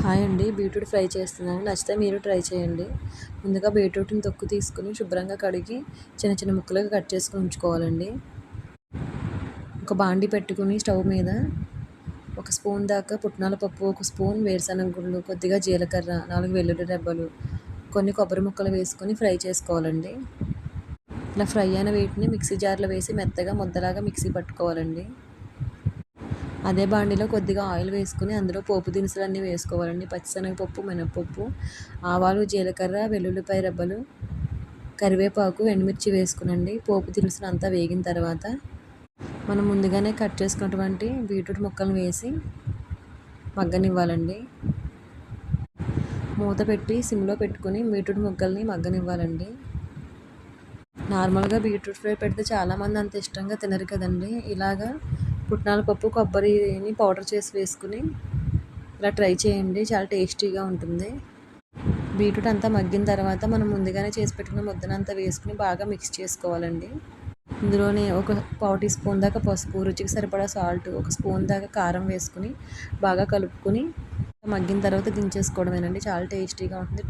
Hi అండి. Beetroot fry చేస్తున్నాను. నచ్చితే మీరు ట్రై చేయండి. ముందుగా బీట్రూట్‌ని తొక్కు తీసుకొని శుభ్రంగా కడిగి చిన్న చిన్న ముక్కలుగా కట్ చేసుకొని ఉంచుకోవాలండి. ఒక బాండీ పెట్టుకొని స్టవ్ మీద ఒక స్పూన్ దాకా పుట్నాల పప్పు, ఒక స్పూన్ వేరుశనగ గుళ్ళు, కొద్దిగా జీలకర్ర, 4 వెల్లుల్లి రెబ్బలు, కొన్ని కొబ్బరి ముక్కలు వేసుకొని ఫ్రై చేసుకోవాలండి. ఇలా ఫ్రై అయిన వీటిని మిక్సీ జార్‌లో వేసి మెత్తగా ముద్దలాగా మిక్సీ పట్టుకోవాలండి. అదే బాండీలో కొద్దిగా ఆయిల్ వేసుకొని అందులో పోపు దినుసులన్నీ వేసుకోవాలండి. పచ్చిశనగపప్పు, మినపప్పు, ఆవాలు, జీలకర్ర, వెల్లుల్లిపాయ రెబ్బలు, కరివేపాకు, ఎండుమిర్చి వేసుకునండి. పోపు దినుసులు అంతా వేగిన తర్వాత మనం ముందుగానే కట్ చేసుకున్నటువంటి బీట్రూట్ ముక్కలను వేసి మగ్గనివ్వాలండి. మూత పెట్టి సిమ్లో పెట్టుకొని బీట్రూట్ ముక్కల్ని మగ్గనివ్వాలండి. నార్మల్గా బీట్రూట్ ఫ్రై పెడితే చాలామంది అంత ఇష్టంగా తినరు కదండి. ఇలాగా పుట్నాల పప్పు, కొబ్బరిని పౌడర్ చేసి వేసుకుని ఇలా ట్రై చేయండి. చాలా టేస్టీగా ఉంటుంది. బీట్రూట్ అంతా మగ్గిన తర్వాత మనం ముందుగానే చేసి పెట్టుకున్న ముద్దనంతా వేసుకుని బాగా మిక్స్ చేసుకోవాలండి. ఇందులోనే ఒక పావు టీ స్పూన్ దాకా పసుపు, రుచికి సరిపడా సాల్ట్, ఒక స్పూన్ దాకా కారం వేసుకుని బాగా కలుపుకొని మగ్గిన తర్వాత దించేసుకోవడమేనండి. చాలా టేస్టీగా ఉంటుంది.